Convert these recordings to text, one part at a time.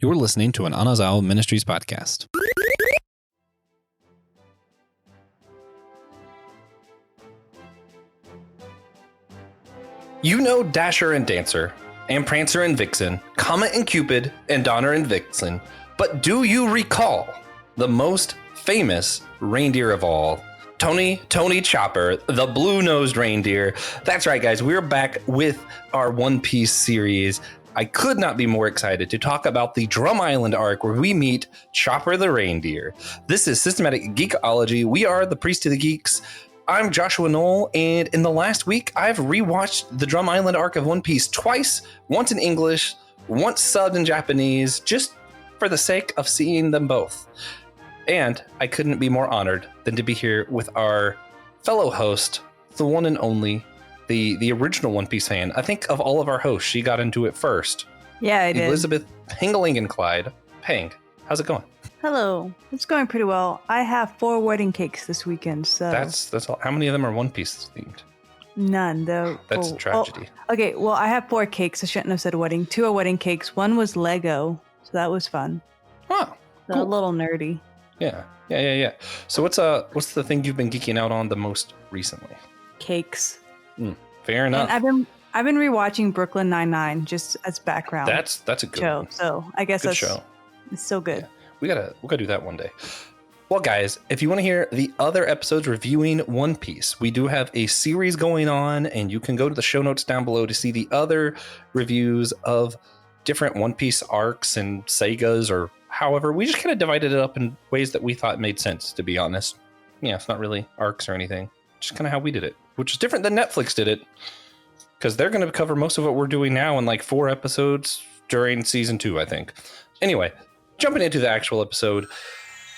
You're listening to an Anazao Ministries podcast. You know Dasher and Dancer, and Prancer and Vixen, Comet and Cupid, and Donner and Vixen, but do you recall the most famous reindeer of all? Tony Chopper, the blue-nosed reindeer. That's right, guys. We're back with our One Piece series. I could not be more excited to talk about the Drum Island arc where we meet Chopper the reindeer. This is Systematic Geekology. We are the Priest of the Geeks. I'm Joshua Noel, and in the last week, I've rewatched the Drum Island arc of One Piece twice, once in English, once subbed in Japanese, just for the sake of seeing them both. And I couldn't be more honored than to be here with our fellow host, the one and only, the original One Piece fan. I think of all of our hosts, she got into it first. Yeah, I did. Elizabeth, Pangalangan, Clyde. Pang, how's it going? Hello. It's going pretty well. I have 4 wedding cakes this weekend, so... That's all. How many of them are One Piece themed? None, though. That's a tragedy. Okay, well, I have 4 cakes. I shouldn't have said wedding. 2 are wedding cakes. 1 was Lego, so that was fun. Oh, so cool. A little nerdy. Yeah. So what's the thing you've been geeking out on the most recently? Cakes. Fair enough. And I've been rewatching Brooklyn Nine-Nine just as background. That's a good show. one. So I guess good show. It's so good. Yeah. We gotta do that one day. Well, guys, if you want to hear the other episodes reviewing One Piece, we do have a series going on, and you can go to the show notes down below to see the other reviews of different One Piece arcs and sagas, or however. We just kind of divided it up in ways that we thought made sense, to be honest. Yeah, it's not really arcs or anything. Just kind of how we did it, which is different than Netflix did it, because they're going to cover most of what we're doing now in like 4 episodes during season 2, I think. Anyway, jumping into the actual episode,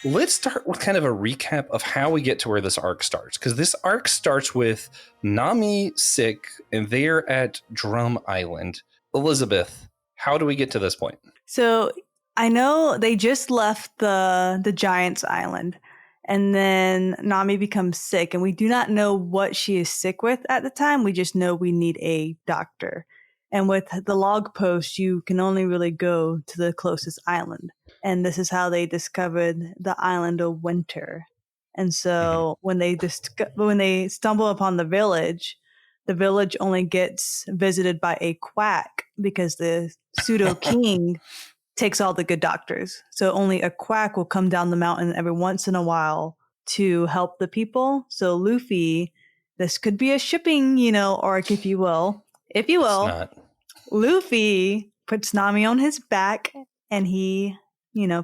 let's start with kind of a recap of how we get to where this arc starts, because this arc starts with Nami sick, and they're at Drum Island. Elizabeth, how do we get to this point? So I know they just left the Giants Island, and then Nami becomes sick, and we do not know what she is sick with at the time. We just know we need a doctor. And with the log post, you can only really go to the closest island. And this is how they discovered the island of Winter. And so when they stumble upon the village only gets visited by a quack because the pseudo king takes all the good doctors. So only a quack will come down the mountain every once in a while to help the people. So Luffy, this could be a shipping, arc, if you will. If you will, It's not. Luffy puts Nami on his back and he,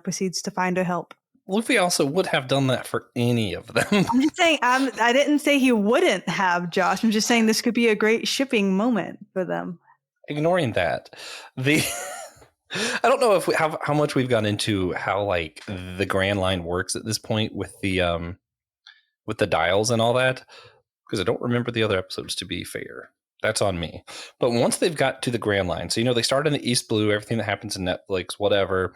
proceeds to find her help. Luffy also would have done that for any of them. I'm just saying, I didn't say he wouldn't have, Josh. I'm just saying this could be a great shipping moment for them. Ignoring that, I don't know how much we've gone into how like the Grand Line works at this point with the dials and all that, because I don't remember the other episodes, to be fair. That's on me. But once they've got to the Grand Line, so they start in the East Blue, everything that happens in Netflix, whatever.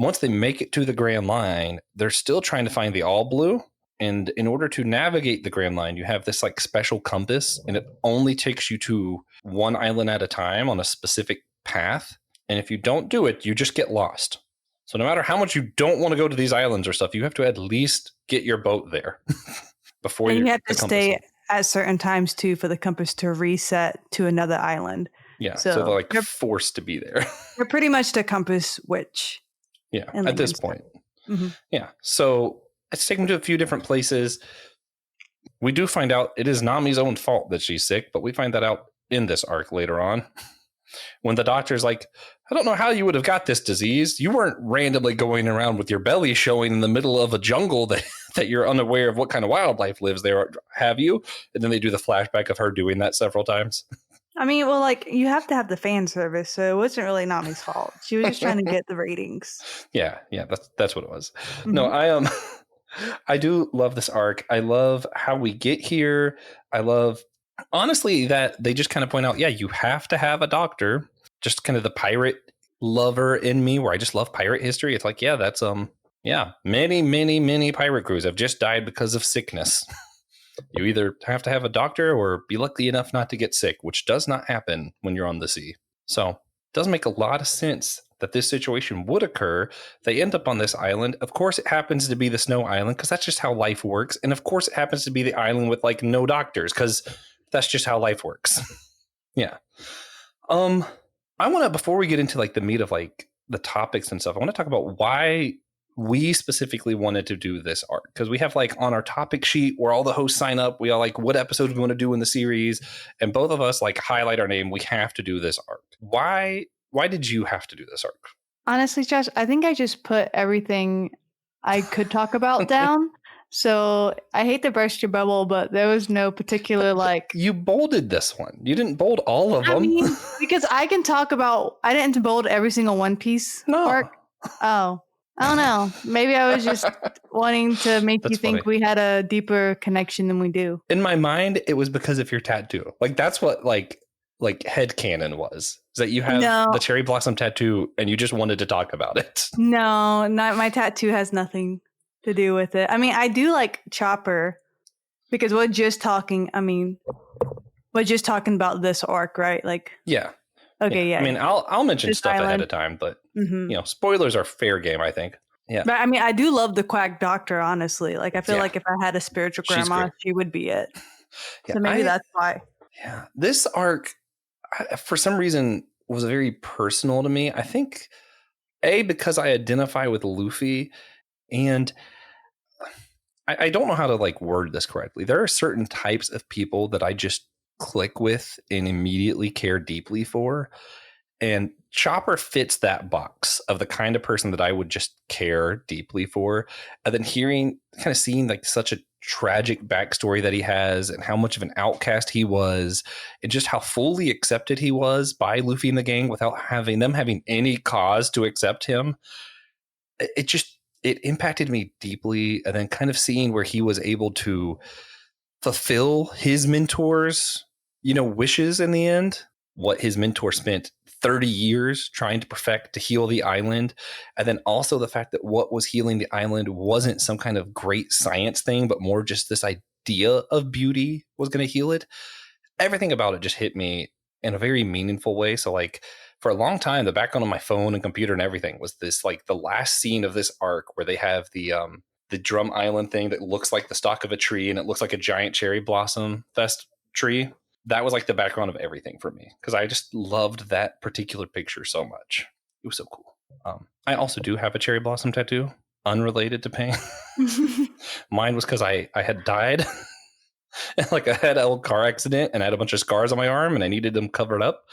Once they make it to the Grand Line, they're still trying to find the All Blue. And in order to navigate the Grand Line, you have this like special compass, and it only takes you to one island at a time on a specific path. And if you don't do it, you just get lost. So no matter how much you don't want to go to these islands or stuff, you have to at least get your boat there before you have to stay at certain times too for the compass to reset to another island. Yeah, so they're like forced to be there. They're pretty much the compass witch. Yeah, at this point. Mm-hmm. Yeah, so let's take them to a few different places. We do find out it is Nami's own fault that she's sick, but we find that out in this arc later on. When the doctor's like, I don't know how you would have got this disease. You weren't randomly going around with your belly showing in the middle of a jungle that you're unaware of what kind of wildlife lives there, have you? And then they do the flashback of her doing that several times. I mean, well, like, you have to have the fan service, so it wasn't really Nami's fault. She was just trying to get the ratings. Yeah, that's what it was. Mm-hmm. No, I do love this arc. I love how we get here. I love, honestly, that they just kind of point out, yeah, you have to have a doctor. Just kind of the pirate lover in me, where I just love pirate history. It's like, yeah, that's many pirate crews have just died because of sickness. You either have to have a doctor or be lucky enough not to get sick, which does not happen when you're on the sea. So does make a lot of sense that this situation would occur. They end up on this island. Of course, it happens to be the snow island because that's just how life works. And of course, it happens to be the island with like no doctors because that's just how life works. Yeah. I want to, before we get into like the meat of like the topics and stuff, I want to talk about why we specifically wanted to do this arc, because we have like on our topic sheet where all the hosts sign up, we all like what episodes we want to do in the series, and both of us like highlight our name. We have to do this arc. Why did you have to do this arc? Honestly, Josh, I think I just put everything I could talk about down. So I hate to burst your bubble, but there was no particular like. You bolded this one. You didn't bold all of them. I mean, because I can talk about. I didn't bold every single One Piece arc. Oh, I don't know. Maybe I was just wanting to make you think we had a deeper connection than we do. In my mind, it was because of your tattoo. Like that's what like headcanon was. Is that you have the cherry blossom tattoo and you just wanted to talk about it? No, not my tattoo has nothing to do with it. I mean, I do like Chopper because we're just talking about this arc, right? Like, yeah. Okay, yeah. I mean, I'll mention this stuff ahead of time, but you know, spoilers are fair game, I think. Yeah. But I mean, I do love the Quack Doctor, honestly. Like, I feel like if I had a spiritual grandma, she would be it. So maybe that's why. Yeah. This arc, for some reason, was very personal to me. I think, because I identify with Luffy, and I don't know how to like word this correctly. There are certain types of people that I just click with and immediately care deeply for. And Chopper fits that box of the kind of person that I would just care deeply for. And then seeing like such a tragic backstory that he has and how much of an outcast he was and just how fully accepted he was by Luffy and the gang without having any cause to accept him. It impacted me deeply. And then kind of seeing where he was able to fulfill his mentor's, wishes in the end, what his mentor spent 30 years trying to perfect to heal the island. And then also the fact that what was healing the island wasn't some kind of great science thing, but more just this idea of beauty was going to heal it. Everything about it just hit me in a very meaningful way. So like for a long time, the background on my phone and computer and everything was this like the last scene of this arc where they have the drum island thing that looks like the stalk of a tree and it looks like a giant cherry blossom fest tree. That was like the background of everything for me because I just loved that particular picture so much. It was so cool. I also do have a cherry blossom tattoo unrelated to pain. Mine was because I had died. Like I had a car accident and I had a bunch of scars on my arm and I needed them covered up.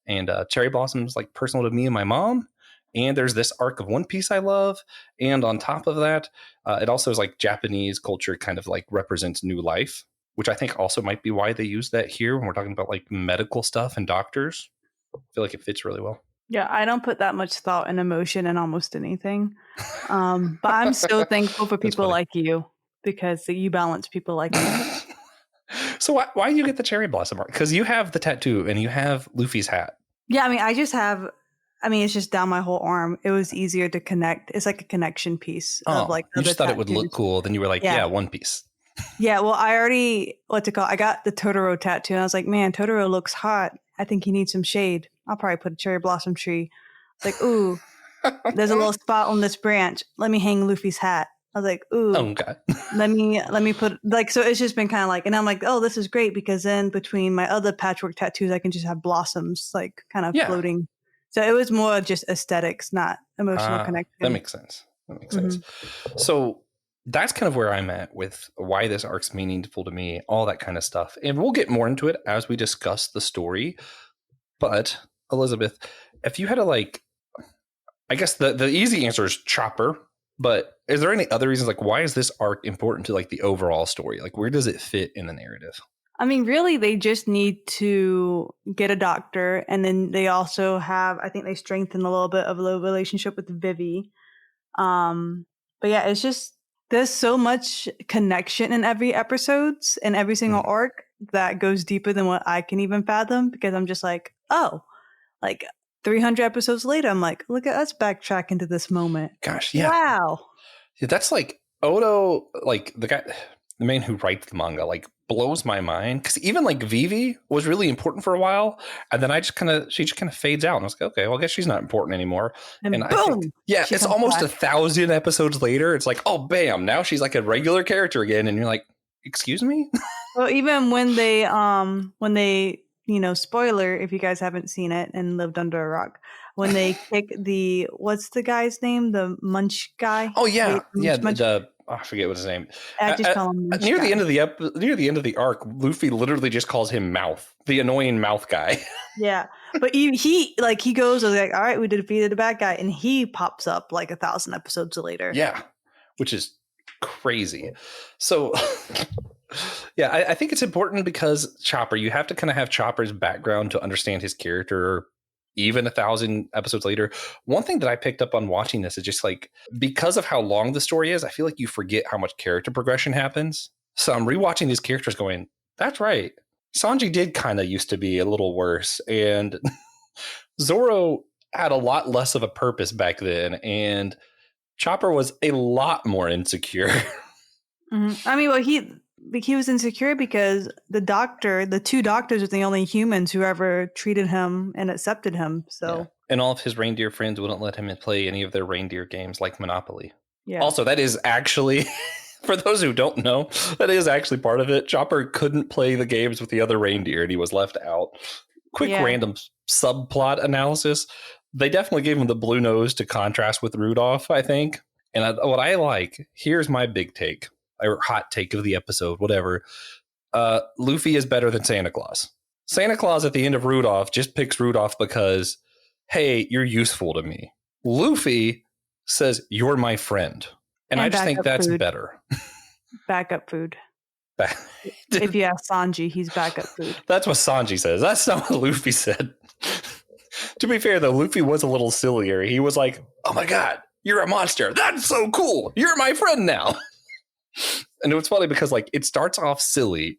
And cherry blossom is like personal to me and my mom. And there's this arc of One Piece I love. And on top of that, it also is like Japanese culture kind of like represents new life, which I think also might be why they use that here when we're talking about like medical stuff and doctors. I feel like it fits really well. Yeah, I don't put that much thought and emotion in almost anything. But I'm so thankful for people like you because you balance people like me. So why do you get the cherry blossom art? Because you have the tattoo and you have Luffy's hat. Yeah, I mean, it's just down my whole arm. It was easier to connect. It's like a connection piece of like you just thought it would look cool. Then you were like, yeah One Piece. Yeah, well, I already, I got the Totoro tattoo. And I was like, man, Totoro looks hot. I think he needs some shade. I'll probably put a cherry blossom tree. It's like, ooh, there's a little spot on this branch. Let me hang Luffy's hat. I was like, ooh, oh god, let me put like, so it's just been kind of like, and I'm like, oh, this is great because then between my other patchwork tattoos, I can just have blossoms like kind of floating. So it was more just aesthetics, not emotional connection. That makes sense. So that's kind of where I'm at with why this arc's meaningful to me, all that kind of stuff. And we'll get more into it as we discuss the story. But Elizabeth, if you had to like, I guess the easy answer is Chopper. But is there any other reasons, like, why is this arc important to, like, the overall story? Like, where does it fit in the narrative? I mean, really, they just need to get a doctor. And then they also have, I think they strengthen a little bit of the relationship with Vivi. But yeah, it's just, there's so much connection in every episodes and every single arc that goes deeper than what I can even fathom. Because I'm just like, oh, like 300 episodes later, I'm like, look at us backtrack into this moment. Gosh, yeah. Wow. Yeah, that's like Odo, like the guy, the man who writes the manga, like blows my mind. Because even like Vivi was really important for a while, and then she just kind of fades out, and I was like, okay, well, I guess she's not important anymore. And I think, boom, yeah, she it's comes almost back. 1,000 episodes later. It's like, oh, bam, now she's like a regular character again, and you're like, excuse me. Well, even when they spoiler if you guys haven't seen it and lived under a rock, when they kick what's the guy's name, the Munch guy? Oh yeah, yeah. Munch. I forget what his name. I just call him Munch Near guy. the end of near the end of the arc, Luffy literally just calls him Mouth, the annoying mouth guy. Yeah, but he goes like, all right, we defeated a bad guy, and he pops up like 1,000 episodes later. Yeah, which is crazy. So, yeah, I think it's important because Chopper, you have to kind of have Chopper's background to understand his character. Even 1,000 episodes later, one thing that I picked up on watching this is just like, because of how long the story is, I feel like you forget how much character progression happens. So I'm rewatching these characters going, that's right. Sanji did kind of used to be a little worse, and Zoro had a lot less of a purpose back then, and Chopper was a lot more insecure. Mm-hmm. I mean, well, he was insecure because the two doctors are the only humans who ever treated him and accepted him. So, yeah. And all of his reindeer friends wouldn't let him play any of their reindeer games like Monopoly. yeah. Also, that is actually, for those who don't know, that is actually part of it. Chopper couldn't play the games with the other reindeer, and he was left out. Quick random subplot analysis. They definitely gave him the blue nose to contrast with Rudolph, I think. And what I like, here's my big take, or hot take of the episode, whatever. Luffy is better than Santa Claus. Santa Claus at the end of Rudolph just picks Rudolph because, hey, you're useful to me. Luffy says, you're my friend. And I just think that's better. Backup food. If you ask Sanji, he's backup food. That's what Sanji says. That's not what Luffy said. To be fair, though, Luffy was a little sillier. He was like, oh my God, you're a monster. That's so cool. You're my friend now. And it was funny because like it starts off silly,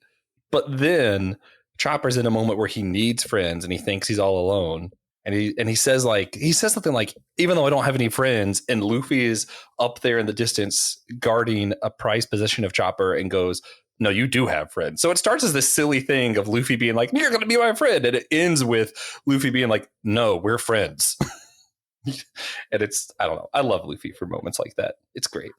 but then Chopper's in a moment where he needs friends and he thinks he's all alone. And he says something like, even though I don't have any friends, and Luffy is up there in the distance guarding a prized possession of Chopper and goes, no, you do have friends. So it starts as this silly thing of Luffy being like, you're going to be my friend. And it ends with Luffy being like, no, we're friends. And it's, I don't know. I love Luffy for moments like that. It's great.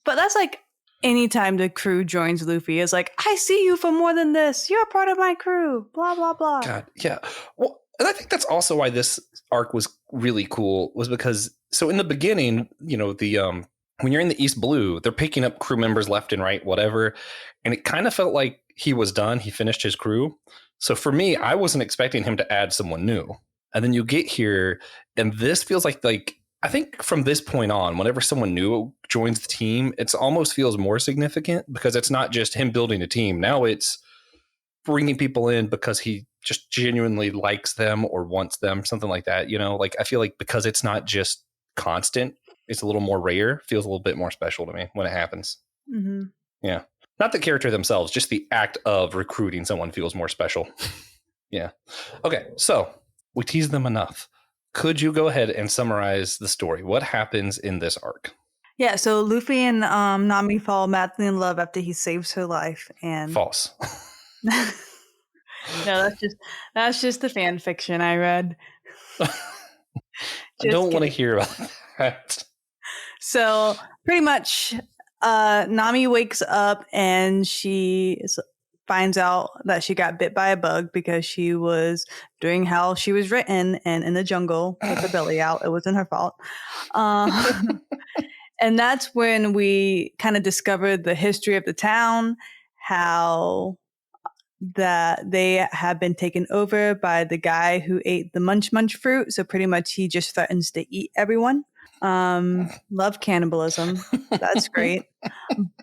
But that's like anytime the crew joins Luffy is like, I see you for more than this. You're a part of my crew. Blah, blah, blah. God, yeah. Well, and I think that's also why this arc was really cool, was because, so in the beginning, you know, when you're in the East Blue, they're picking up crew members left and right, whatever. And it kind of felt like he was done. He finished his crew. So for me, I wasn't expecting him to add someone new. And then you get here, and this feels like I think from this point on, whenever someone new joins the team, it almost feels more significant because it's not just him building a team. Now it's bringing people in because he just genuinely likes them or wants them, something like that. You know, like I feel like because it's not just constant, it's a little more rare, feels a little bit more special to me when it happens. Mm-hmm. Yeah. Not the character themselves, just the act of recruiting someone feels more special. Yeah. Okay. So we teased them enough. Could you go ahead and summarize the story? What happens in this arc? Yeah. So Luffy and Nami fall madly in love after he saves her life. And false. No, that's just the fan fiction I read. I don't want to hear about that. So pretty much, Nami wakes up and she finds out that she got bit by a bug because she was doing how she was written and in the jungle with her belly out. It wasn't her fault. And that's when we kind of discovered the history of the town, how that they have been taken over by the guy who ate the munch fruit. So pretty much he just threatens to eat everyone. Love cannibalism. That's great.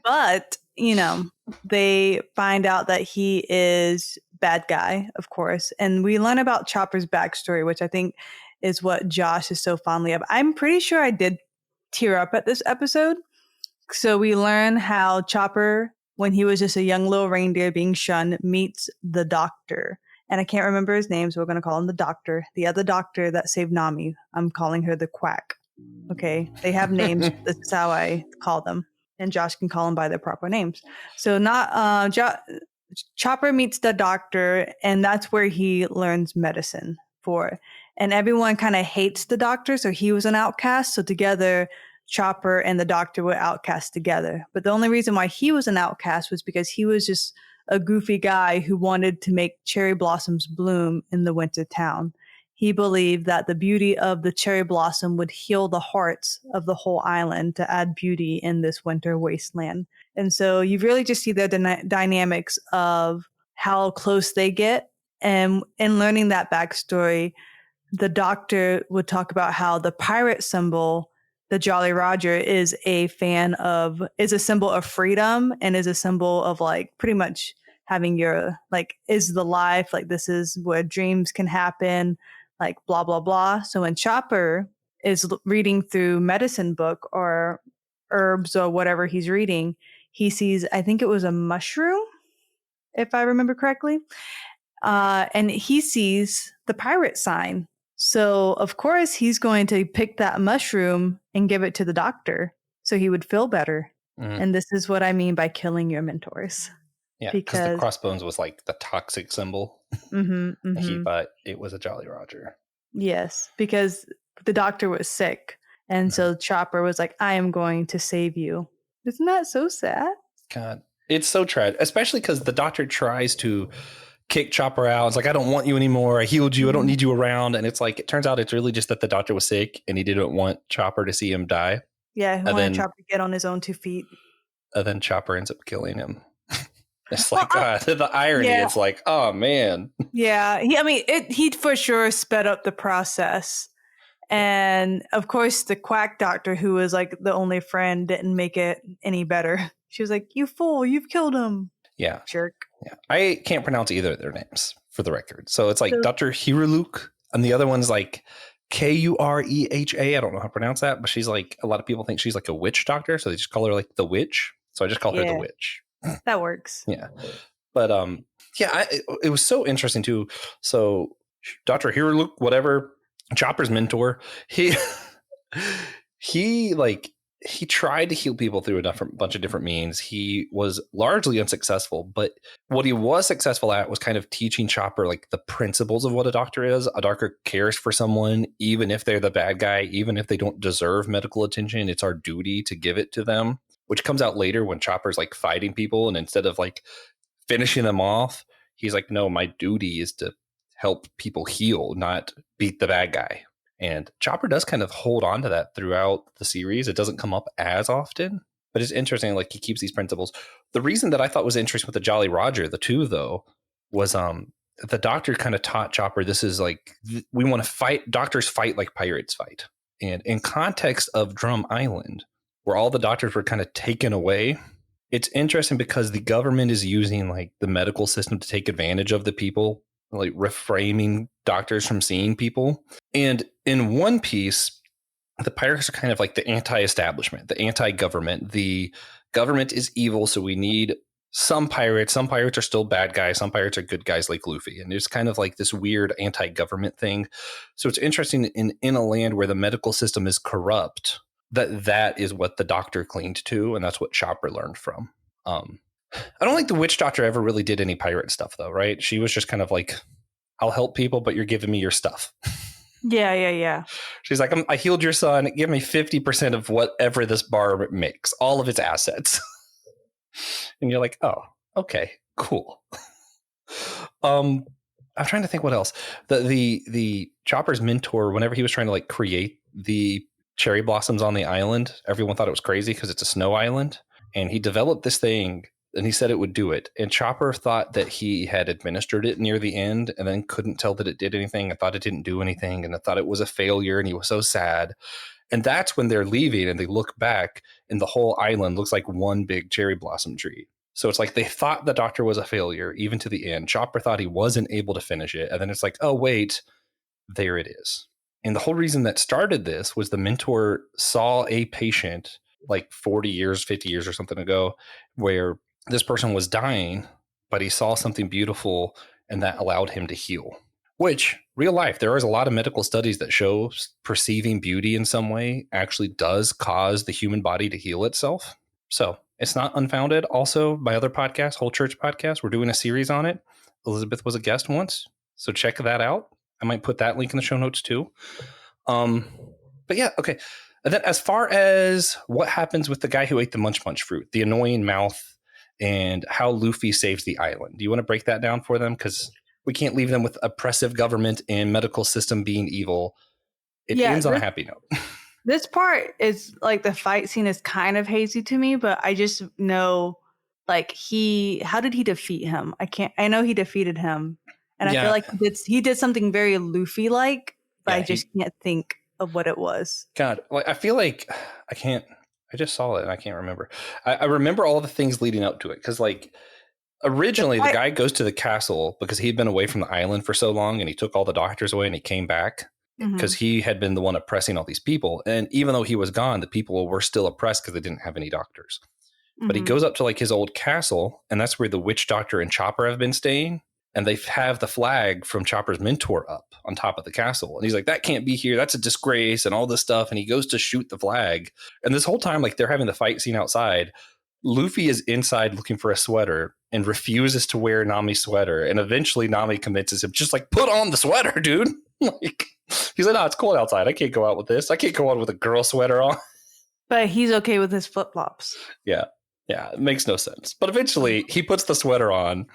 But, you know, they find out that he is bad guy, of course. And we learn about Chopper's backstory, which I think is what Josh is so fondly of. I'm pretty sure I did tear up at this episode. So we learn how Chopper, when he was just a young little reindeer being shunned, meets the doctor. And I can't remember his name, so we're going to call him the doctor. The other doctor that saved Nami, I'm calling her the quack. Okay, they have names. This is how I call them. and Josh can call them by their proper names. So Chopper meets the doctor, and that's where he learns medicine for. And everyone kind of hates the doctor, so he was an outcast. So together, Chopper and the doctor were outcast together. But the only reason why he was an outcast was because he was just a goofy guy who wanted to make cherry blossoms bloom in the winter town. He believed that the beauty of the cherry blossom would heal the hearts of the whole island to add beauty in this winter wasteland. And so you really just see the dynamics of how close they get. And in learning that backstory, the doctor would talk about how the pirate symbol, the Jolly Roger, is a symbol of freedom and is a symbol of like pretty much having your, like, is the life, like this is where dreams can happen, like blah, blah, blah. So when Chopper is reading through medicine book or herbs or whatever he's reading, he sees, I think it was a mushroom, if I remember correctly. And he sees the pirate sign. So, of course, he's going to pick that mushroom and give it to the doctor so he would feel better. Mm. And this is what I mean by killing your mentors. Yeah, because the crossbones was like the toxic symbol. He thought it was a Jolly Roger. Yes, because the doctor was sick. And so Chopper was like, I am going to save you. Isn't that so sad? God, it's so tragic, especially because the doctor tries to kick Chopper out. It's like, I don't want you anymore. I healed you. I don't need you around. And it's like, it turns out it's really just that the doctor was sick and he didn't want Chopper to see him die. Yeah, he wanted Chopper to get on his own 2 feet. And then Chopper ends up killing him. It's like, the irony. Yeah. It's like, oh, man. Yeah, he for sure sped up the process. And of course, the quack doctor, who was like the only friend, didn't make it any better. She was like, you fool, you've killed him. Yeah. Jerk. Yeah. I can't pronounce either of their names for the record. So it's like Dr. Hiruluk, and the other one's like Kureha. I don't know how to pronounce that, but she's like, a lot of people think she's like a witch doctor. So they just call her like the witch. So I just call her the witch. That works. Yeah. But it was so interesting too. So Dr. Hiruluk, whatever, Chopper's mentor, he tried to heal people through a bunch of different means. He was largely unsuccessful, but what he was successful at was kind of teaching Chopper like the principles of what a doctor is. A doctor cares for someone, even if they're the bad guy, even if they don't deserve medical attention. It's our duty to give it to them, which comes out later when Chopper's like fighting people. And instead of like finishing them off, he's like, no, my duty is to help people heal, not beat the bad guy. And Chopper does kind of hold on to that throughout the series. It doesn't come up as often, but it's interesting. Like, he keeps these principles. The reason that I thought was interesting with the Jolly Roger, the two though, was the doctor kind of taught Chopper, this is like, we want to fight. Doctors fight like pirates fight. And in context of Drum Island, where all the doctors were kind of taken away, it's interesting because the government is using like the medical system to take advantage of the people, like reframing doctors from seeing people. And in One Piece, the pirates are kind of like the anti-establishment, the anti-government. The government is evil, so we need some pirates. Some pirates are still bad guys. Some pirates are good guys like Luffy. And there's kind of like this weird anti-government thing. So it's interesting in a land where the medical system is corrupt, that is what the doctor cleaned to, and that's what Chopper learned from. I don't think the witch doctor ever really did any pirate stuff, though, right? She was just kind of like, I'll help people, but you're giving me your stuff. Yeah. She's like, I healed your son. Give me 50% of whatever this bar makes, all of its assets. And you're like, oh, okay, cool. I'm trying to think what else. The Chopper's mentor, whenever he was trying to like create the cherry blossoms on the island, everyone thought it was crazy because it's a snow island. And he developed this thing and he said it would do it. And Chopper thought that he had administered it near the end and then couldn't tell that it did anything. I thought it didn't do anything. And I thought it was a failure. And he was so sad. And that's when they're leaving and they look back and the whole island looks like one big cherry blossom tree. So it's like they thought the doctor was a failure, even to the end. Chopper thought he wasn't able to finish it. And then it's like, oh, wait, there it is. And the whole reason that started this was the mentor saw a patient like 40 years, 50 years or something ago, where this person was dying, but he saw something beautiful and that allowed him to heal. Which, real life, there is a lot of medical studies that show perceiving beauty in some way actually does cause the human body to heal itself. So it's not unfounded. Also, my other podcast, Whole Church Podcast, we're doing a series on it. Elizabeth was a guest once, so check that out. I might put that link in the show notes too. But yeah, okay. And then as far as what happens with the guy who ate the munch munch fruit, the annoying mouth, and how Luffy saves the island, do you want to break that down for them? Because we can't leave them with oppressive government and medical system being evil. It ends on a happy note. This part is like the fight scene is kind of hazy to me, but I just know like how did he defeat him? I know he defeated him. And I feel like he did something very Luffy like, but I just can't think of what it was. God, like I feel like I just saw it and I can't remember. I remember all the things leading up to it because like originally the guy goes to the castle because he'd been away from the island for so long and he took all the doctors away and he came back because he had been the one oppressing all these people. And even though he was gone, the people were still oppressed because they didn't have any doctors. But he goes up to like his old castle, and that's where the witch doctor and Chopper have been staying. And they have the flag from Chopper's mentor up on top of the castle. And he's like, that can't be here. That's a disgrace and all this stuff. And he goes to shoot the flag. And this whole time, like they're having the fight scene outside, Luffy is inside looking for a sweater and refuses to wear Nami's sweater. And eventually Nami convinces him, just like, put on the sweater, dude. Like, he's like, no, it's cold outside. I can't go out with this. I can't go out with a girl sweater on. But he's okay with his flip-flops. Yeah. Yeah, it makes no sense. But eventually he puts the sweater on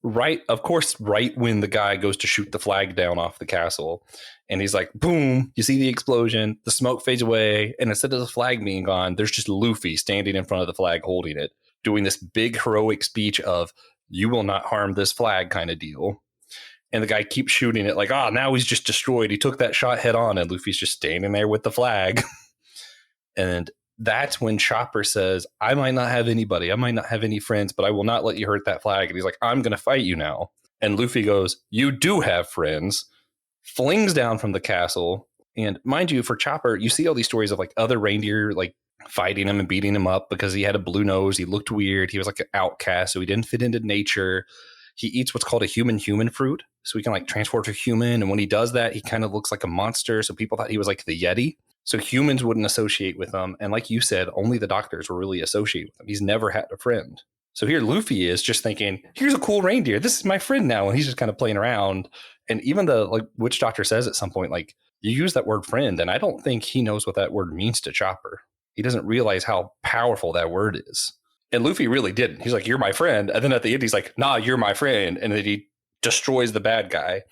right when the guy goes to shoot the flag down off the castle. And he's like, boom, you see the explosion, the smoke fades away. And instead of the flag being gone, there's just Luffy standing in front of the flag holding it, doing this big heroic speech of you will not harm this flag kind of deal. And the guy keeps shooting it like, now he's just destroyed. He took that shot head on and Luffy's just standing there with the flag. And that's when Chopper says, I might not have anybody. I might not have any friends, but I will not let you hurt that flag. And he's like, I'm going to fight you now. And Luffy goes, you do have friends, flings down from the castle. And mind you, for Chopper, you see all these stories of like other reindeer, like fighting him and beating him up because he had a blue nose. He looked weird. He was like an outcast. So he didn't fit into nature. He eats what's called a human fruit. So he can like transform to human. And when he does that, he kind of looks like a monster. So people thought he was like the Yeti. So humans wouldn't associate with him. And like you said, only the doctors were really associated with him. He's never had a friend. So here Luffy is just thinking, here's a cool reindeer. This is my friend now. And he's just kind of playing around. And even the like witch doctor says at some point, like, you use that word friend. And I don't think he knows what that word means to Chopper. He doesn't realize how powerful that word is. And Luffy really didn't. He's like, you're my friend. And then at the end, he's like, nah, you're my friend. And then he destroys the bad guy.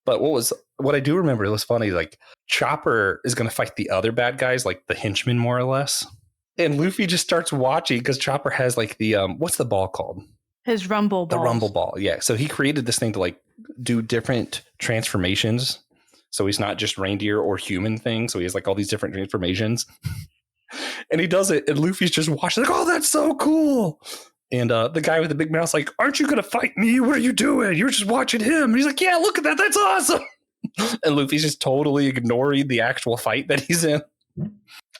But what I do remember, it was funny, like Chopper is going to fight the other bad guys, like the henchmen, more or less. And Luffy just starts watching because Chopper has like the, what's the ball called? His rumble ball. The rumble ball. Yeah. So he created this thing to like do different transformations. So he's not just reindeer or human thing. So he has like all these different transformations. And he does it. And Luffy's just watching like, oh, that's so cool. And the guy with the big mouth's like, aren't you going to fight me? What are you doing? You're just watching him. And he's like, yeah, look at that. That's awesome. And Luffy's just totally ignoring the actual fight that he's in.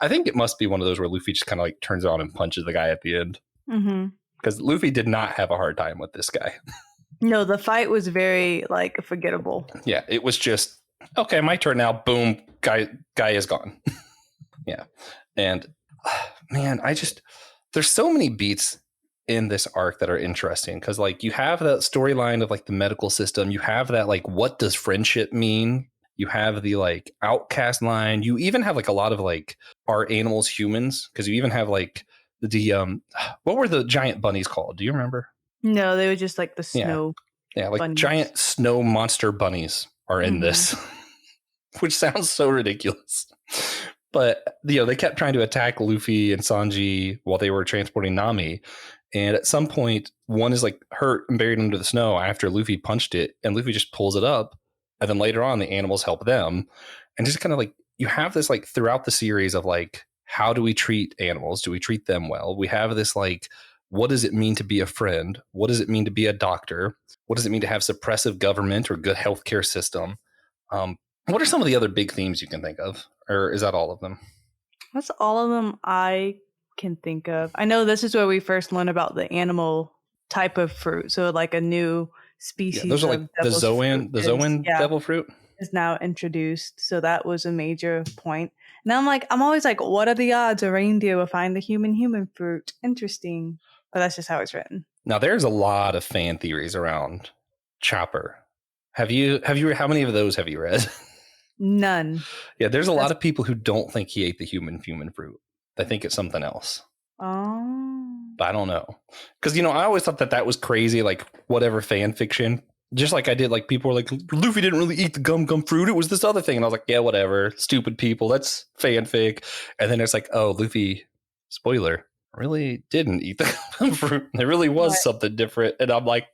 I think it must be one of those where Luffy just kind of like turns on and punches the guy at the end. Because Luffy did not have a hard time with this guy. No, the fight was very like forgettable. Yeah, it was just, okay, my turn now. Boom, guy is gone. Yeah. And man, there's so many beats in this arc that are interesting because like you have that storyline of like the medical system, you have that like what does friendship mean, you have the like outcast line, you even have like a lot of like are animals humans because you even have like the what were the giant bunnies called, do you remember? No, they were just like the snow like bunnies. Giant snow monster bunnies are in this which sounds so ridiculous. But they kept trying to attack Luffy and Sanji while they were transporting Nami. And at some point, one is like hurt and buried under the snow after Luffy punched it. And Luffy just pulls it up. And then later on, the animals help them. And just kind of like, you have this like throughout the series of like, how do we treat animals? Do we treat them well? We have this like, what does it mean to be a friend? What does it mean to be a doctor? What does it mean to have suppressive government or good healthcare system? What are some of the other big themes you can think of? Or is that all of them? That's all of them I can think of. I know this is where we first learn about the animal type of fruit. So like a new species. Yeah, those are like the Zoan devil fruit. is now introduced. So that was a major point. And I'm always like, what are the odds a reindeer will find the human fruit? Interesting. But that's just how it's written. Now, there's a lot of fan theories around Chopper. Have you how many of those have you read? None. Yeah, there's a lot of people who don't think he ate the human fruit. They think it's something else. Oh. But I don't know. Because, I always thought that was crazy, like whatever fan fiction. Just like I did, like people were like, Luffy didn't really eat the gum fruit. It was this other thing. And I was like, yeah, whatever. Stupid people. That's fanfic. And then it's like, oh, Luffy, spoiler, really didn't eat the gum fruit. There really was something different. And I'm like,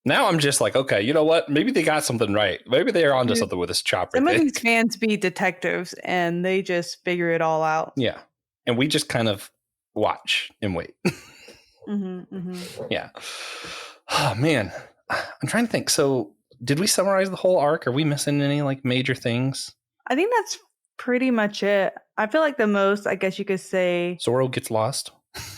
now I'm just like, okay, you know what? Maybe they got something right. Maybe they're onto something with this Chopper thing. Some of thing. these fans be detectives and they just figure it all out. Yeah. And we just kind of watch and wait. Yeah. Oh, man. I'm trying to think. So did we summarize the whole arc? Are we missing any like major things? I think that's pretty much it. I feel like the most, I guess you could say, Zoro gets lost.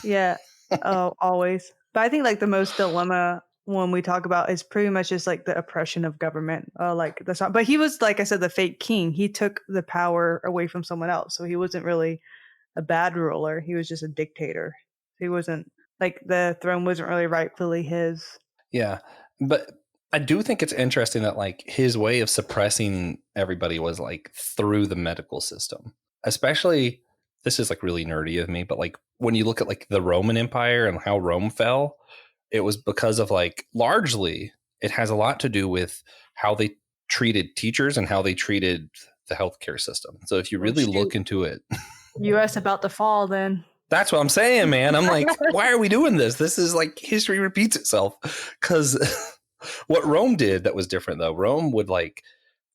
Yeah. Oh, always. But I think like the most dilemma when we talk about is pretty much just like the oppression of government. Like that's not, but he was, like I said, the fake king. He took the power away from someone else. So he wasn't really a bad ruler. He was just a dictator. He wasn't like the throne wasn't really rightfully his. Yeah. But I do think it's interesting that like his way of suppressing everybody was like through the medical system, especially this is like really nerdy of me, but like when you look at like the Roman Empire and how Rome fell, it was because of like largely it has a lot to do with how they treated teachers and how they treated the healthcare system. So if you really look into it, US about to fall then. That's what I'm saying, man. I'm like, why are we doing this? This is like history repeats itself. Because what Rome did that was different, though. Rome would like,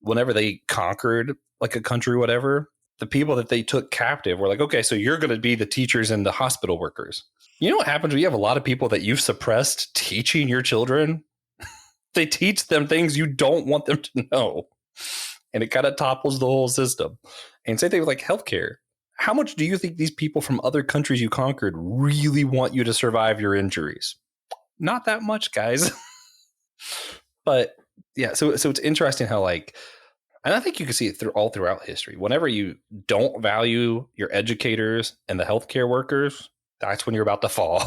whenever they conquered like a country, whatever, the people that they took captive were like, okay, so you're going to be the teachers and the hospital workers. You know what happens when you have a lot of people that you've suppressed teaching your children? They teach them things you don't want them to know. And it kind of topples the whole system. And same thing with like healthcare. How much do you think these people from other countries you conquered really want you to survive your injuries? Not that much, guys. But yeah, so it's interesting how like, and I think you can see it all throughout history. Whenever you don't value your educators and the healthcare workers, that's when you're about to fall.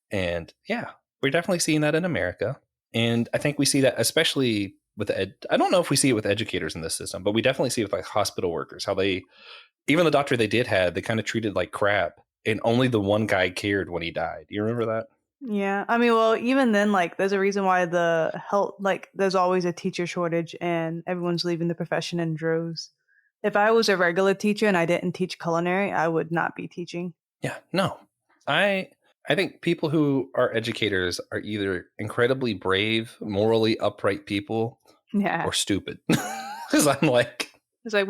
And yeah, we're definitely seeing that in America. And I think we see that especially with I don't know if we see it with educators in this system, but we definitely see it with like hospital workers, how they, even the doctor they did have, they kind of treated like crap. And only the one guy cared when he died. You remember that? Yeah. I mean, well, even then, like, there's a reason why the health, like, there's always a teacher shortage and everyone's leaving the profession in droves. If I was a regular teacher and I didn't teach culinary, I would not be teaching. Yeah, no. I think people who are educators are either incredibly brave, morally upright people, or stupid. Because I'm like, it's like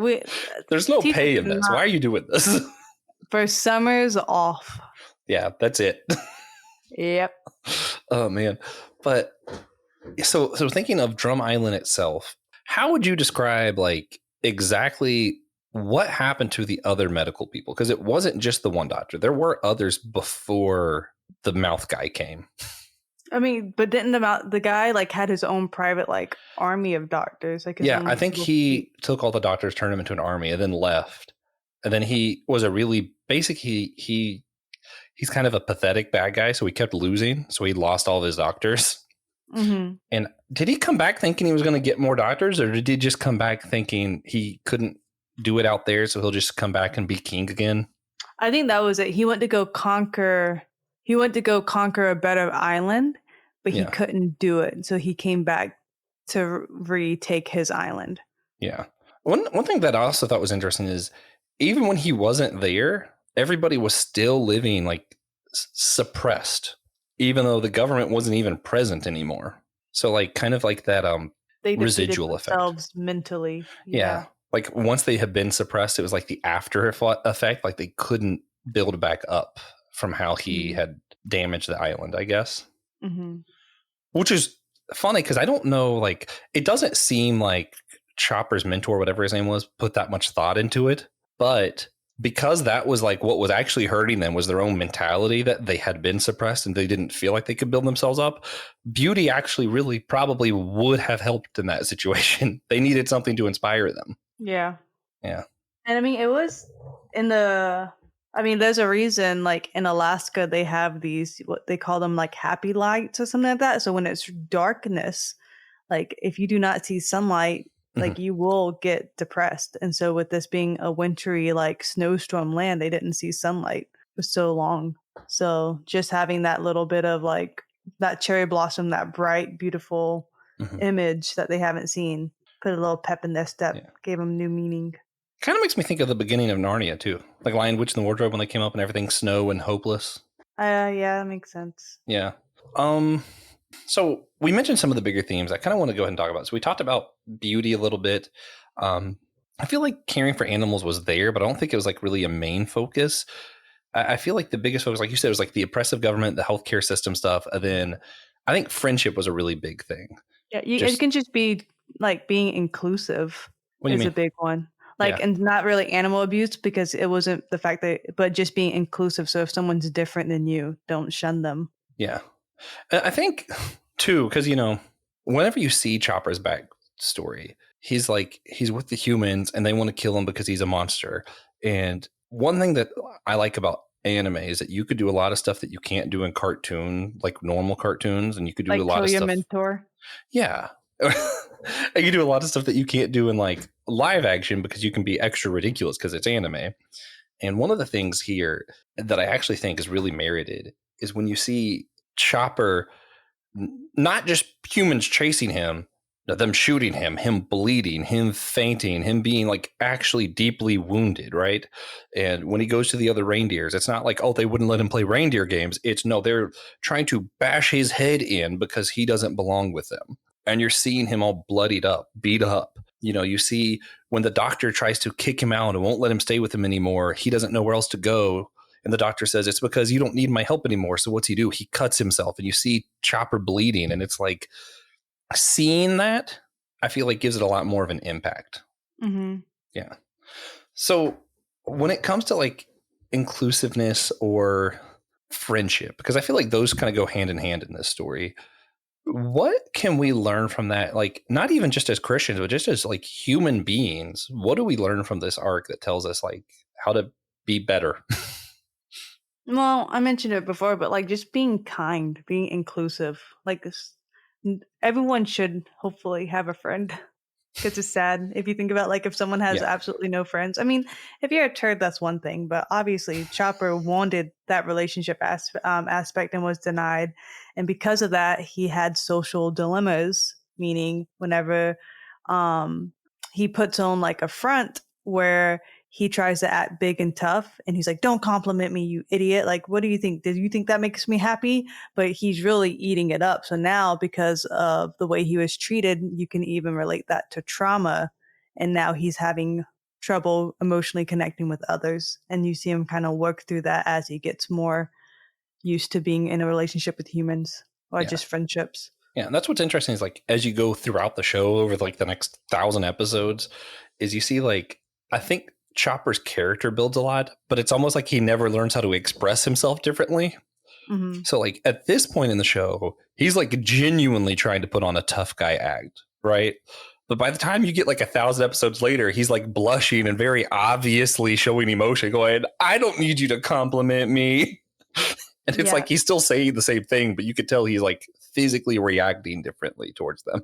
there's no pay in this. Why are you doing this? For summers off. Yeah, that's it. Yep. Oh man. But so thinking of Drum Island itself, how would you describe like exactly what happened to the other medical people? Because it wasn't just the one doctor. There were others before the mouth guy came. I mean, but didn't the guy like had his own private like army of doctors? Like yeah, I think he took all the doctors, turned them into an army, and then left. And then he was a really basically he's kind of a pathetic bad guy, so he kept losing, so he lost all of his doctors. Mm-hmm. And did he come back thinking he was going to get more doctors, or did he just come back thinking he couldn't do it out there, so he'll just come back and be king again? I think that was it. He went to go conquer a better island, but he couldn't do it, so he came back to retake his island. Yeah. One thing that I also thought was interesting is even when he wasn't there, everybody was still living like suppressed, even though the government wasn't even present anymore. So like kind of like that they residual effect. Themselves mentally. Yeah. Like once they had been suppressed, it was like the after effect, like they couldn't build back up from how he had damaged the island, I guess. Mm-hmm. Which is funny because I don't know, like it doesn't seem like Chopper's mentor, whatever his name was, put that much thought into it. But because that was like what was actually hurting them was their own mentality that they had been suppressed and they didn't feel like they could build themselves up. Beauty actually really probably would have helped in that situation. They needed something to inspire them. Yeah. Yeah. And I mean, it was in the. I mean, there's a reason, like in Alaska, they have these, what they call them, like happy lights or something like that. So when it's darkness, like if you do not see sunlight, like you will get depressed. And so with this being a wintry, like snowstorm land, they didn't see sunlight for so long. So just having that little bit of like that cherry blossom, that bright, beautiful image that they haven't seen, put a little pep in their step, gave them new meaning. Kind of makes me think of the beginning of Narnia too, like Lion, Witch, and the Wardrobe when they came up and everything's snow and hopeless. Yeah, that makes sense. Yeah. So we mentioned some of the bigger themes. I kind of want to go ahead and talk about. So we talked about beauty a little bit. I feel like caring for animals was there, but I don't think it was like really a main focus. I feel like the biggest focus, like you said, was like the oppressive government, the healthcare system stuff, and then I think friendship was a really big thing. Yeah, it can just be like being inclusive is a big one. Like, and not really animal abuse because it wasn't the fact that, but just being inclusive. So if someone's different than you, don't shun them. Yeah. I think too, because, you know, whenever you see Chopper's backstory, he's with the humans and they want to kill him because he's a monster. And one thing that I like about anime is that you could do a lot of stuff that you can't do in cartoon, like normal cartoons, and you could do a lot of stuff. Like mentor. Yeah. You do a lot of stuff that you can't do in like live action because you can be extra ridiculous because it's anime. And one of the things here that I actually think is really merited is when you see Chopper, not just humans chasing him, them shooting him bleeding, him fainting, him being like actually deeply wounded, right? And when he goes to the other reindeers, it's not like, oh, they wouldn't let him play reindeer games. It's no, they're trying to bash his head in because he doesn't belong with them. And you're seeing him all bloodied up, beat up. You know, you see when the doctor tries to kick him out and won't let him stay with him anymore, he doesn't know where else to go. And the doctor says, it's because you don't need my help anymore. So what's he do? He cuts himself and you see Chopper bleeding. And it's like, seeing that, I feel like gives it a lot more of an impact. Mm-hmm. Yeah. So when it comes to like inclusiveness or friendship, because I feel like those kind of go hand in hand in this story, what can we learn from that? Like, not even just as Christians, but just as like human beings, what do we learn from this arc that tells us like how to be better? Well, I mentioned it before, but like just being kind, being inclusive, like everyone should hopefully have a friend. Because it's sad if you think about like if someone has absolutely no friends. I mean, if you're a turd, that's one thing. But obviously, Chopper wanted that relationship aspect and was denied. And because of that, he had social dilemmas, meaning whenever he puts on like a front where he tries to act big and tough and he's like, don't compliment me, you idiot. Like, what do you think? Did you think that makes me happy? But he's really eating it up. So now because of the way he was treated, you can even relate that to trauma. And now he's having trouble emotionally connecting with others. And you see him kind of work through that as he gets more used to being in a relationship with humans or just friendships. Yeah, and that's what's interesting is like as you go throughout the show over like the next 1,000 episodes, is you see like, I think Chopper's character builds a lot, but it's almost like he never learns how to express himself differently. Mm-hmm. So like at this point in the show, he's like genuinely trying to put on a tough guy act, right? But by the time you get like 1,000 episodes later, he's like blushing and very obviously showing emotion, going, I don't need you to compliment me. And it's like he's still saying the same thing, but you could tell he's like physically reacting differently towards them.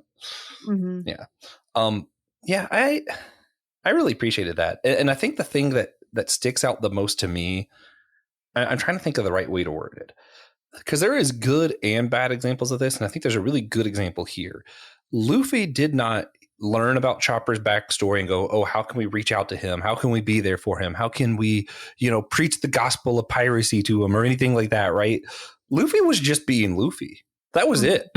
Mm-hmm. Yeah. I really appreciated that. And I think the thing that sticks out the most to me, I'm trying to think of the right way to word it, because there is good and bad examples of this. And I think there's a really good example here. Luffy did not learn about Chopper's backstory and go, oh, how can we reach out to him? How can we be there for him? How can we, preach the gospel of piracy to him or anything like that, right? Luffy was just being Luffy. That was it.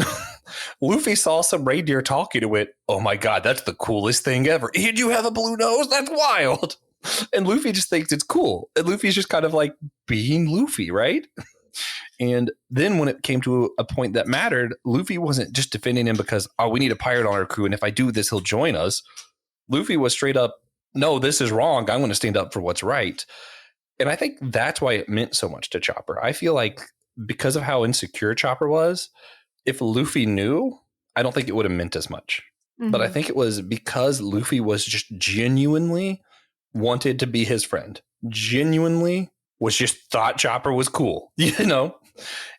Luffy saw some reindeer talking to it. Oh my God, that's the coolest thing ever. Did you have a blue nose? That's wild. And Luffy just thinks it's cool. And Luffy's just kind of like being Luffy, right? And then when it came to a point that mattered, Luffy wasn't just defending him because, oh, we need a pirate on our crew. And if I do this, he'll join us. Luffy was straight up, no, this is wrong. I'm going to stand up for what's right. And I think that's why it meant so much to Chopper. I feel like because of how insecure Chopper was, if Luffy knew, I don't think it would have meant as much. But I think it was because Luffy was just genuinely wanted to be his friend, genuinely was just thought Chopper was cool, you know?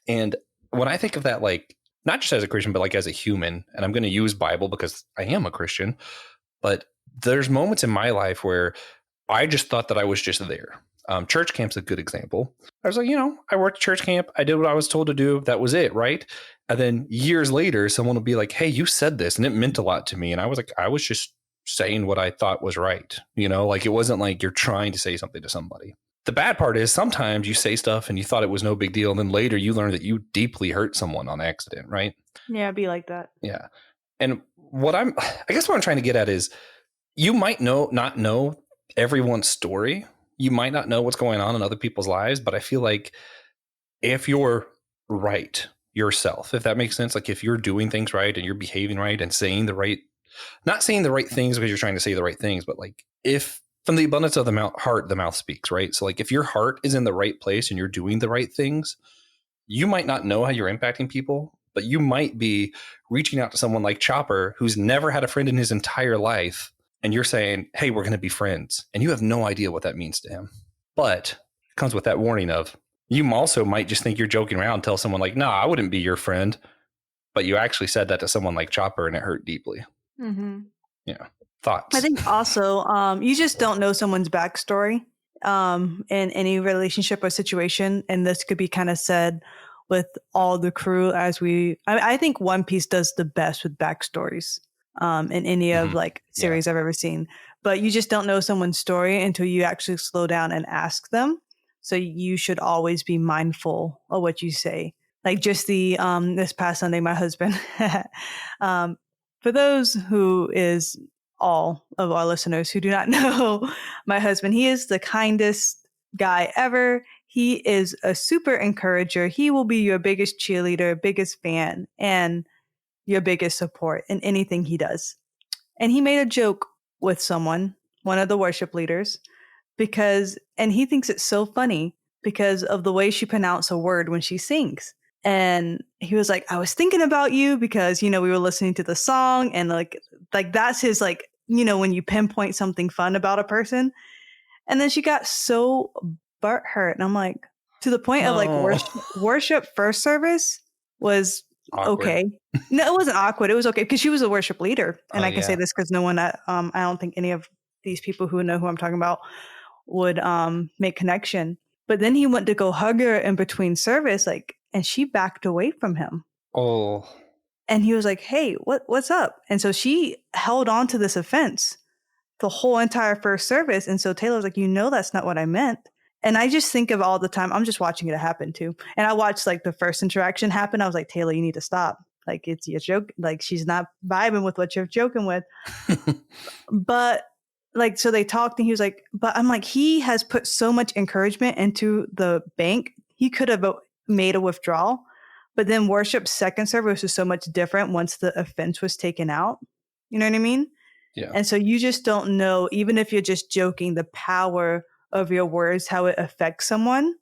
And when I think of that, like, not just as a Christian, but like as a human, and I'm going to use Bible because I am a Christian, but there's moments in my life where I just thought that I was just there. Church camp's a good example. I was like, I worked church camp. I did what I was told to do. That was it, right? And then years later, someone will be like, hey, you said this, and it meant a lot to me. And I was like, I was just saying what I thought was right. Like it wasn't like you're trying to say something to somebody. The bad part is sometimes you say stuff and you thought it was no big deal. And then later you learn that you deeply hurt someone on accident, right? Yeah, it'd be like that. Yeah. And I guess what I'm trying to get at is you might not know everyone's story. You might not know what's going on in other people's lives, but I feel like if you're right yourself, if that makes sense, like if you're doing things right and you're behaving right and saying not saying the right things because you're trying to say the right things, but like if from the abundance of the heart, the mouth speaks, right? So like if your heart is in the right place and you're doing the right things, you might not know how you're impacting people, but you might be reaching out to someone like Chopper who's never had a friend in his entire life. And you're saying, hey, we're going to be friends. And you have no idea what that means to him. But it comes with that warning of you also might just think you're joking around and tell someone like, nah, I wouldn't be your friend. But you actually said that to someone like Chopper and it hurt deeply. Mm-hmm. Yeah. Thoughts? I think also you just don't know someone's backstory in any relationship or situation. And this could be kind of said with all the crew I think One Piece does the best with backstories. In any of like series I've ever seen, but you just don't know someone's story until you actually slow down and ask them. So you should always be mindful of what you say. Like just this past Sunday, my husband, for those who is all of our listeners who do not know my husband, he is the kindest guy ever. He is a super encourager. He will be your biggest cheerleader, biggest fan, and your biggest support in anything he does. And he made a joke with someone, one of the worship leaders, and he thinks it's so funny because of the way she pronounced a word when she sings. And he was like, I was thinking about you because, we were listening to the song and like that's his when you pinpoint something fun about a person. And then she got so butthurt. And I'm like, to the point of like worship first service was awkward. Okay. No, it wasn't awkward. It was okay because she was a worship leader. And I can say this because no one, I don't think any of these people who know who I'm talking about would make connection. But then he went to go hug her in between service, and she backed away from him. Oh. And he was like, hey, what's up? And so she held on to this offense the whole entire first service. And so Taylor was like, that's not what I meant. And I just think of all the time, I'm just watching it happen too. And I watched the first interaction happen. I was like, Taylor, you need to stop. It's your joke. She's not vibing with what you're joking with. But so they talked and he was like, but I'm like, he has put so much encouragement into the bank. He could have made a withdrawal, but then worship's second service was so much different once the offense was taken out. You know what I mean? Yeah. And so you just don't know, even if you're just joking, the power of your words, how it affects someone.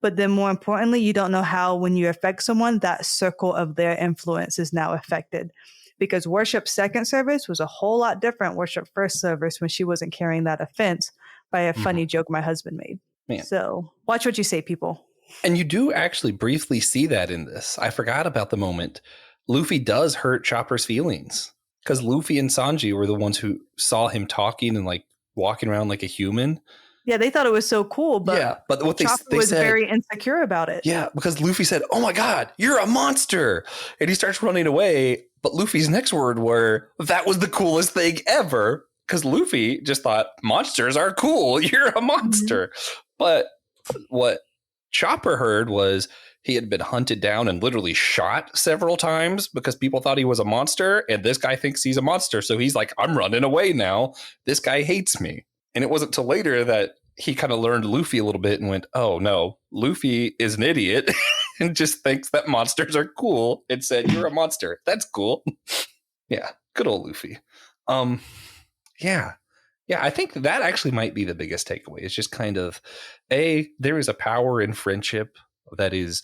But then more importantly, you don't know how when you affect someone, that circle of their influence is now affected. Because worship second service was a whole lot different worship first service when she wasn't carrying that offense by a funny joke my husband made. Man. So watch what you say, people. And you do actually briefly see that in this. I forgot about the moment. Luffy does hurt Chopper's feelings because Luffy and Sanji were the ones who saw him talking and walking around like a human. Yeah, they thought it was so cool, but what they was said, very insecure about it. Yeah, because Luffy said, "Oh my God, you're a monster," and he starts running away. But Luffy's next word were, "That was the coolest thing ever," because Luffy just thought monsters are cool. You're a monster. Mm-hmm. But what Chopper heard was he had been hunted down and literally shot several times because people thought he was a monster, and this guy thinks he's a monster, so he's like, "I'm running away now. This guy hates me." And it wasn't till later that he kind of learned Luffy a little bit and went, oh, no, Luffy is an idiot and just thinks that monsters are cool and said, you're a monster. That's cool. Yeah, good old Luffy. Yeah, Yeah, I think that actually might be the biggest takeaway. It's just kind of, there is a power in friendship that is,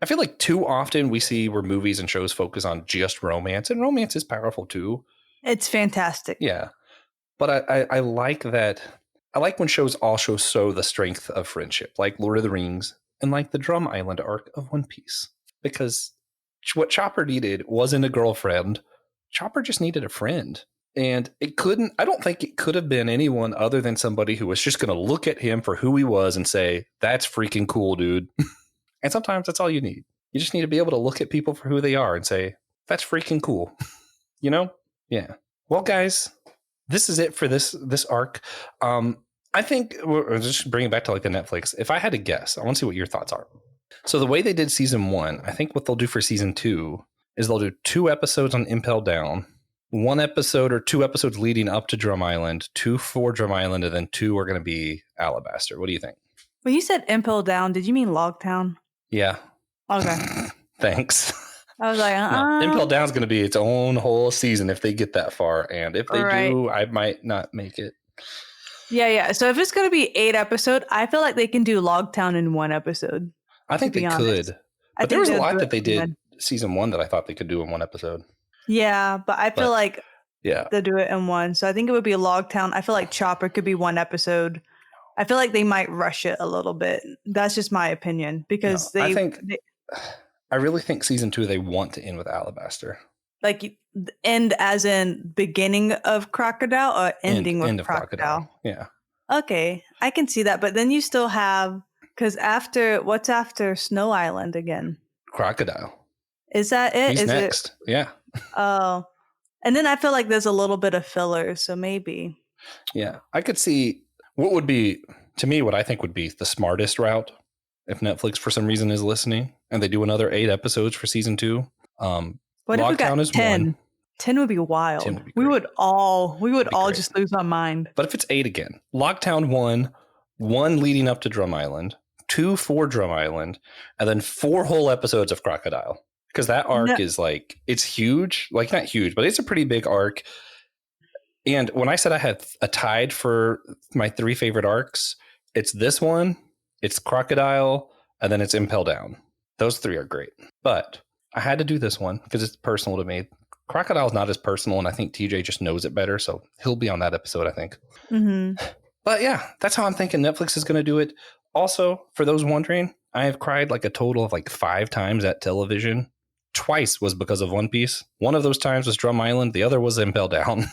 I feel like too often we see where movies and shows focus on just romance, and romance is powerful too. It's fantastic. Yeah. But I like that. I like when shows also show the strength of friendship, like Lord of the Rings and like the Drum Island arc of One Piece. Because what Chopper needed wasn't a girlfriend. Chopper just needed a friend. And I don't think it could have been anyone other than somebody who was just going to look at him for who he was and say, that's freaking cool, dude. And sometimes that's all you need. You just need to be able to look at people for who they are and say, that's freaking cool. You know? Yeah. Well, guys, this is it for this arc. I think we're just bring it back to like the Netflix. If I had to guess, I want to see what your thoughts are. So the way they did season 1, I think what they'll do for season 2 is they'll do 2 episodes on Impel Down, 1 episode or 2 episodes leading up to Drum Island, 2 for Drum Island, and then 2 are going to be Alabaster. What do you think? When you said Impel Down, did you mean Logtown? Yeah. Okay. Thanks. I was like, No, Impel Down is going to be its own whole season if they get that far. And if they do, I might not make it. Yeah. So if it's going to be 8 episodes, I feel like they can do Logtown in 1 episode. I think they could. But there was a lot that they did season 1 that I thought they could do in 1 episode. Yeah, but I feel like they'll do it in 1. So I think it would be Logtown. I feel like Chopper could be 1 episode. I feel like they might rush it a little bit. That's just my opinion because I really think season 2 they want to end with Alabaster. Like end as in beginning of Crocodile or ending with Crocodile? Yeah. Okay, I can see that. But then you still have, because what's after Snow Island again? Crocodile. Is that it? He's next. Yeah. Oh. And then I feel like there's a little bit of filler, so maybe. Yeah. I could see what would be, to me, what I think would be the smartest route if Netflix for some reason is listening and they do another 8 episodes for season 2. What if we got 10? 1. 10 would be wild. 10 would be we would all just lose our mind. But if it's 8 again, Lockdown 1 leading up to Drum Island, 2 for Drum Island, and then 4 whole episodes of Crocodile. Because that arc is like, it's huge. Like, not huge, but it's a pretty big arc. And when I said I had a tied for my 3 favorite arcs, it's this one, it's Crocodile, and then it's Impel Down. Those 3 are great. But I had to do this one because it's personal to me. Crocodile's not as personal, and I think TJ just knows it better, so he'll be on that episode, I think. Mm-hmm. But yeah, that's how I'm thinking Netflix is going to do it. Also, for those wondering, I have cried like a total of like 5 times at television. Twice was because of One Piece. One of those times was Drum Island. The other was Impel Down.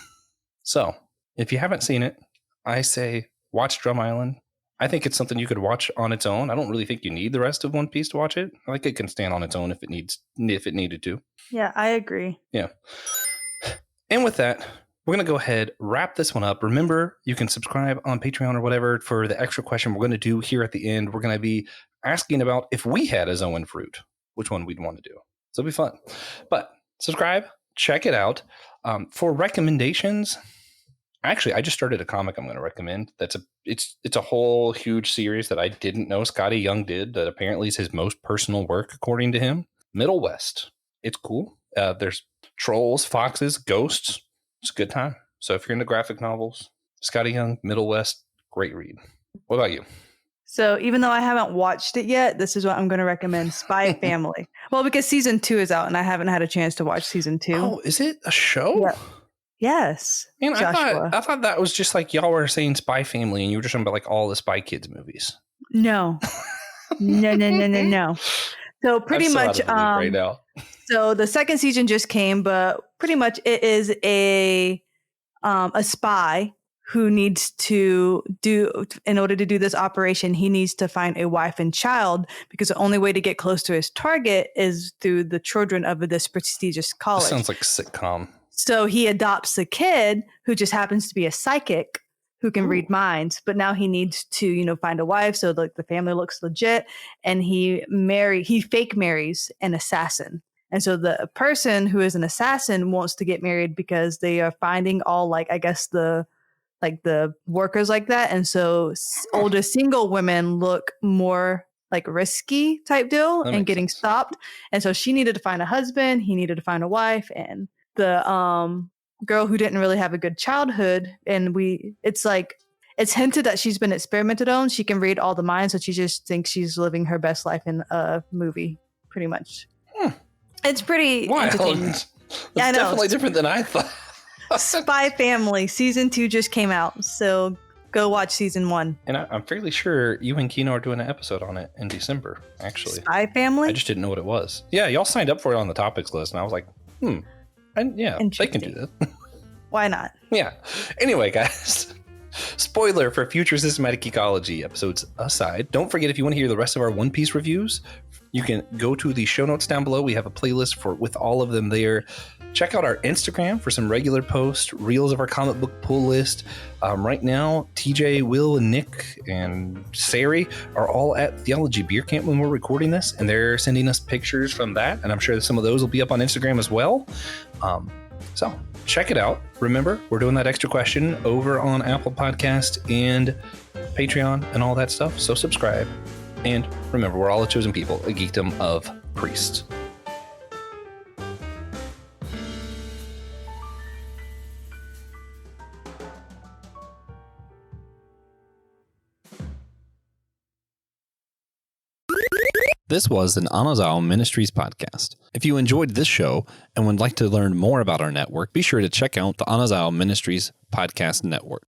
So, if you haven't seen it, I say watch Drum Island. I think it's something you could watch on its own. I don't really think you need the rest of One Piece to watch it. I think it can stand on its own if it needed to. Yeah, I agree. Yeah. And with that, we're going to go ahead, wrap this one up. Remember, you can subscribe on Patreon or whatever for the extra question we're going to do here at the end. We're going to be asking about if we had a Zoan fruit, which one we'd want to do. So it'll be fun. But subscribe, check it out. For recommendations, actually, I just started a comic I'm going to recommend. It's a whole huge series that I didn't know Scotty Young did that apparently is his most personal work, according to him. Middle West. It's cool. There's trolls, foxes, ghosts. It's a good time. So if you're into graphic novels, Scotty Young, Middle West, great read. What about you? So even though I haven't watched it yet, this is what I'm going to recommend. Spy Family. Well, because season 2 is out and I haven't had a chance to watch season 2. Oh, is it a show? Yeah. Yes. Man, I thought that was just like y'all were saying Spy Family and you were just talking about like all the Spy Kids movies. No. No. So pretty much right now. So the second season just came, but pretty much it is a spy who needs to in order to do this operation, he needs to find a wife and child because the only way to get close to his target is through the children of this prestigious college. That sounds like a sitcom. So he adopts a kid who just happens to be a psychic who can read minds, but now he needs to, find a wife. So like the family looks legit, and he fake marries an assassin. And so the person who is an assassin wants to get married because they are finding all the workers like that. And so older single women look more like risky type deal and getting stopped. And so she needed to find a husband. He needed to find a wife. And the girl who didn't really have a good childhood, and it's hinted that she's been experimented on. She can read all the minds, so she just thinks she's living her best life in a movie, pretty much. It's pretty entertaining. That's Yeah, I know. definitely different than I thought. Spy Family season 2 just came out, so go watch season 1. And I'm fairly sure you and Kino are doing an episode on it in December, actually. Spy Family? I just didn't know what it was. Yeah, y'all signed up for it on the topics list, and I was like, and yeah, they can do that. Why not? Yeah. Anyway, guys, spoiler for future Systematic Ecology episodes aside, don't forget, if you want to hear the rest of our One Piece reviews, you can go to the show notes down below. We have a playlist with all of them there. Check out our Instagram for some regular posts, reels of our comic book pull list. Right now, TJ, Will, and Nick, and Sari are all at Theology Beer Camp when we're recording this, and they're sending us pictures from that, and I'm sure some of those will be up on Instagram as well. So check it out. Remember, we're doing that extra question over on Apple Podcast and Patreon and all that stuff, so subscribe. And remember, we're all a chosen people, a geekdom of priests. This was an Anazao Ministries podcast. If you enjoyed this show and would like to learn more about our network, be sure to check out the Anazao Ministries podcast network.